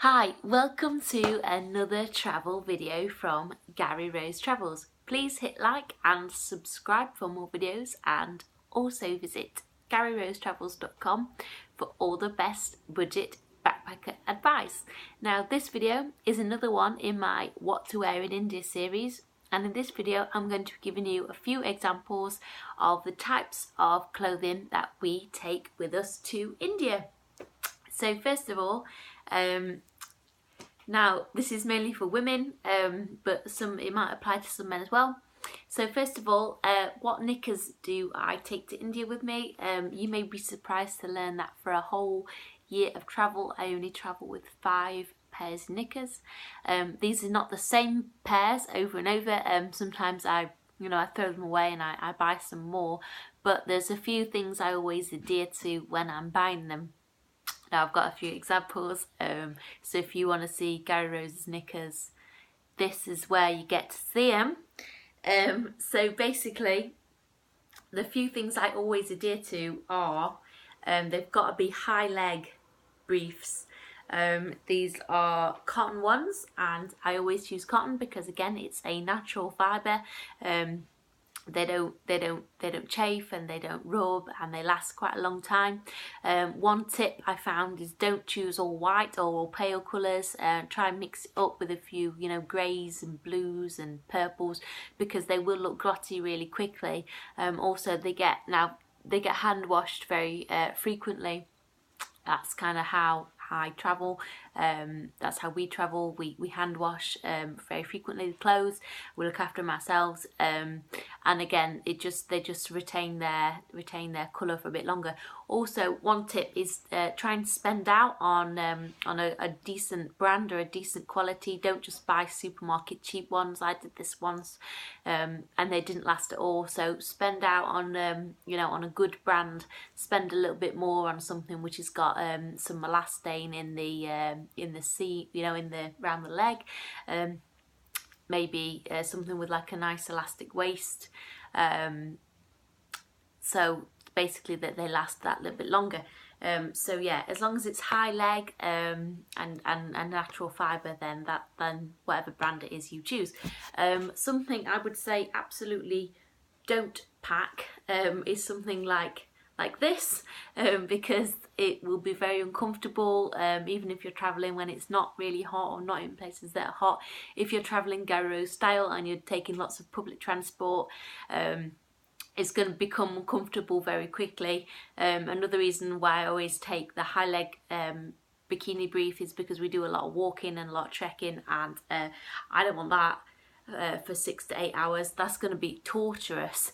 Hi, welcome to another travel video from Garyrosetravels. Please hit like and subscribe for more videos, and also visit Garyrosetravels.com for all the best budget backpacker advice. Now this video is another one in my What to Wear in India series, and in this video I'm going to be giving you a few examples of the types of clothing that we take with us to India. So first of all, now this is mainly for women, but it might apply to some men as well. So first of all, what knickers do I take to India with me? You may be surprised to learn that for a whole year of travel, I only travel with 5 pairs of knickers. These are not the same pairs over and over. Sometimes I throw them away and I buy some more, but there's a few things I always adhere to when I'm buying them. Now I've got a few examples, so if you want to see Gary Rose's knickers, this is where you get to see them. So basically, the few things I always adhere to are, they've got to be high leg briefs. These are cotton ones, and I always choose cotton because again it's a natural fibre. They don't chafe and they don't rub, and they last quite a long time. One tip I found is don't choose all white or all pale colours. Try and mix it up with a few greys and blues and purples, because they will look grotty really quickly. Also they get hand washed very frequently. That's kind of how I travel. That's how we travel. We hand wash very frequently the clothes. We look after them ourselves, and again they just retain their colour for a bit longer. Also, one tip is try and spend out on a decent brand or a decent quality. Don't just buy supermarket cheap ones. I did this once, and they didn't last at all. So spend out on on a good brand. Spend a little bit more on something which has got some elastane in the seat, around the leg. Maybe something with like a nice elastic waist. So basically that they last that little bit longer. So yeah, as long as it's high leg and natural fibre, then whatever brand it is you choose. Something I would say absolutely don't pack is something like this, because it will be very uncomfortable, even if you're travelling when it's not really hot or not in places that are hot. If you're travelling Gary Rose style and you're taking lots of public transport, it's going to become uncomfortable very quickly. Another reason why I always take the high leg bikini brief is because we do a lot of walking and a lot of trekking, and I don't want that for 6 to 8 hours. That's going to be torturous.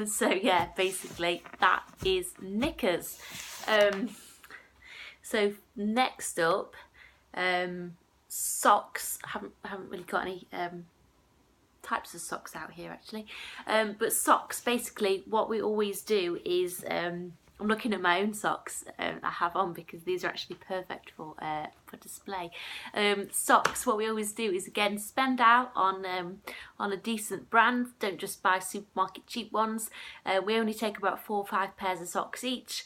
So yeah, basically that is knickers. So next up, socks. I haven't really got any types of socks out here actually, but socks, basically what we always do is, I'm looking at my own socks I have on because these are actually perfect for display. Socks, what we always do is again spend out on a decent brand. Don't just buy supermarket cheap ones. We only take about 4 or 5 pairs of socks each.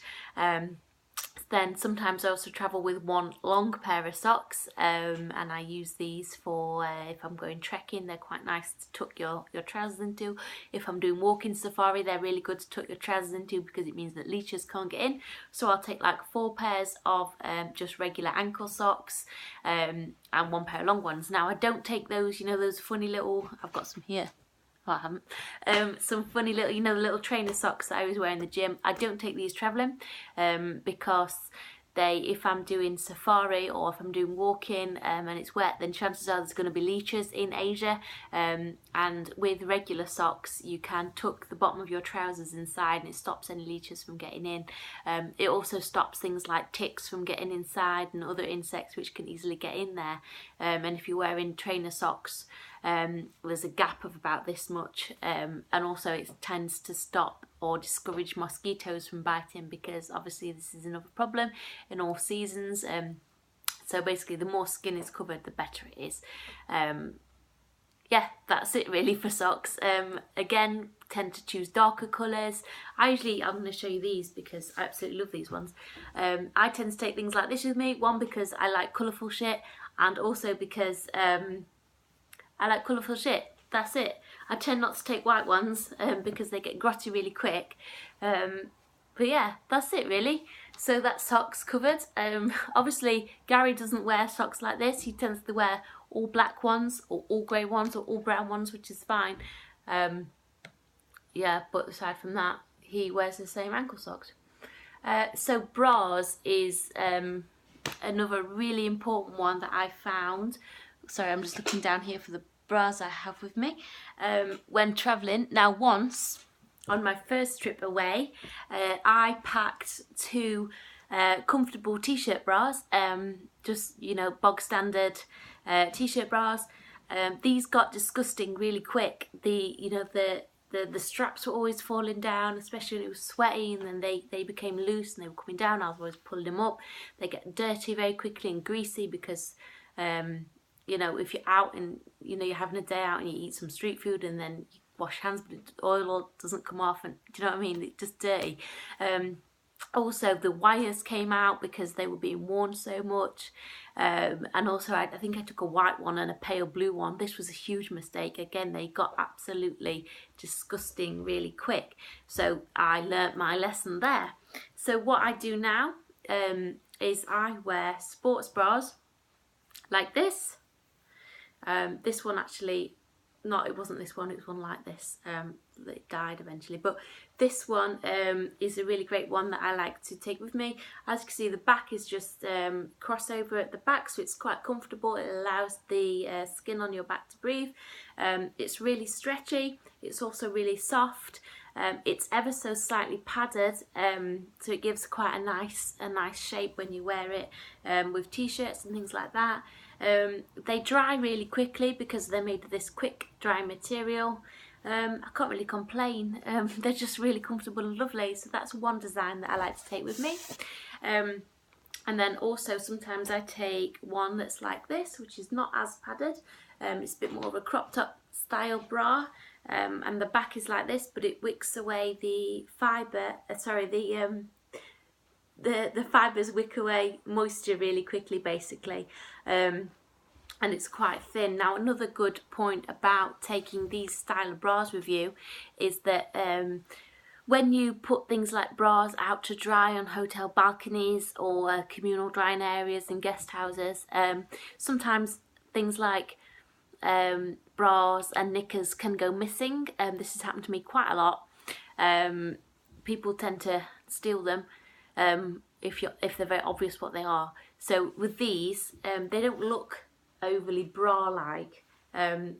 Then sometimes I also travel with one long pair of socks, and I use these for if I'm going trekking. They're quite nice to tuck your trousers into. If I'm doing walking safari, they're really good to tuck your trousers into because it means that leeches can't get in. So I'll take like 4 pairs of just regular ankle socks, and 1 pair of long ones. Now I don't take those, those funny little, I've got some here. Well, I haven't. Some funny little, the little trainer socks that I always wear in the gym. I don't take these travelling because if I'm doing safari or if I'm doing walking and it's wet, then chances are there's going to be leeches in Asia. And with regular socks, you can tuck the bottom of your trousers inside and it stops any leeches from getting in. It also stops things like ticks from getting inside and other insects which can easily get in there. And if you're wearing trainer socks, there's a gap of about this much, and also it tends to stop or discourage mosquitoes from biting, because obviously this is another problem in all seasons. So basically the more skin is covered, the better it is. yeah, that's it really for socks. Again, tend to choose darker colours. I'm going to show you these because I absolutely love these ones. I tend to take things like this with me. One, because I like colourful shit, and also because I like colourful shit. That's it. I tend not to take white ones because they get grotty really quick. But yeah, that's it really. So that's socks covered. Obviously, Gary doesn't wear socks like this. He tends to wear all black ones, or all grey ones, or all brown ones, which is fine. Yeah, but aside from that, he wears the same ankle socks. So bras is another really important one that I found. Sorry, I'm just looking down here for the bras I have with me when travelling. Now, once on my first trip away, I packed 2 comfortable t-shirt bras, just, you know, bog standard t-shirt bras. These got disgusting really quick. The straps were always falling down, especially when it was sweaty, and then they became loose and they were coming down. I was always pulling them up. They get dirty very quickly and greasy because you know, if you're out and, you know, you're having a day out and you eat some street food and then you wash hands, but the oil doesn't come off, and do you know what I mean? It's just dirty. Also, the wires came out because they were being worn so much. And also, I think I took a white one and a pale blue one. This was a huge mistake. Again, they got absolutely disgusting really quick. So I learnt my lesson there. So what I do now is I wear sports bras like this. This one actually, it wasn't this one, it was one like this. It died eventually, but this one is a really great one that I like to take with me. As you can see, the back is just crossover at the back, so it's quite comfortable. It allows the skin on your back to breathe. It's really stretchy. It's also really soft. It's ever so slightly padded, so it gives quite a nice shape when you wear it with t-shirts and things like that. They dry really quickly because they're made of this quick dry material. I can't really complain. They're just really comfortable and lovely, so that's one design that I like to take with me. And then also sometimes I take one that's like this, which is not as padded. It's a bit more of a cropped up style bra, and the back is like this, but it wicks away the fibre, the fibres wick away moisture really quickly, basically. And it's quite thin. Now, another good point about taking these style of bras with you is that when you put things like bras out to dry on hotel balconies or communal drying areas in guest houses, sometimes things like bras and knickers can go missing. This has happened to me quite a lot. People tend to steal them if they're very obvious what they are. So with these, they don't look overly bra-like.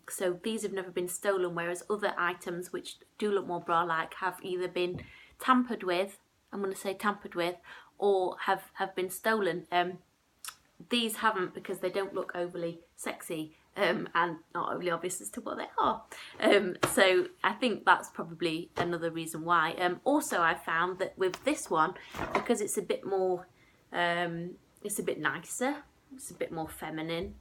So these have never been stolen, whereas other items which do look more bra-like have either been tampered with, I'm going to say tampered with, or have been stolen. These haven't, because they don't look overly sexy and not overly obvious as to what they are. So I think that's probably another reason why. Also, I found that with this one, because it's a bit more, it's a bit nicer, it's a bit more feminine.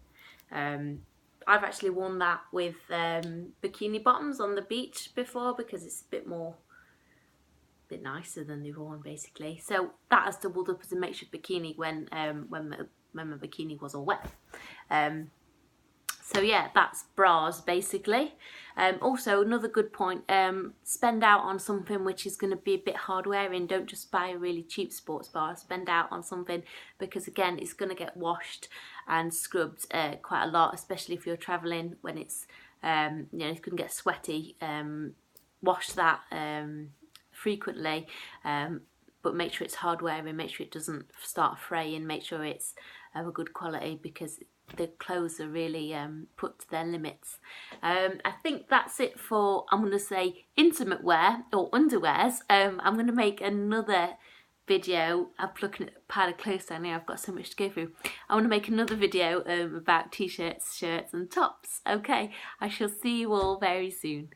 I've actually worn that with bikini bottoms on the beach before because it's a bit nicer than the other one, basically. So that has doubled up as a makeshift bikini when my bikini was all wet. So yeah, that's bras basically. Also, another good point, spend out on something which is going to be a bit hard wearing. Don't just buy a really cheap sports bra. Spend out on something, because again, it's going to get washed and scrubbed quite a lot, especially if you're travelling when it's, you know, it's going to get sweaty. Wash that frequently, but make sure it's hard wearing, make sure it doesn't start fraying, make sure it's of a good quality, because the clothes are really put to their limits. I think that's it for, I'm going to say, intimate wear or underwears. I'm going to make another video. I'm looking at a pile of clothes down here. I've got so much to go through. I want to make another video about t-shirts, shirts and tops. Okay, I shall see you all very soon.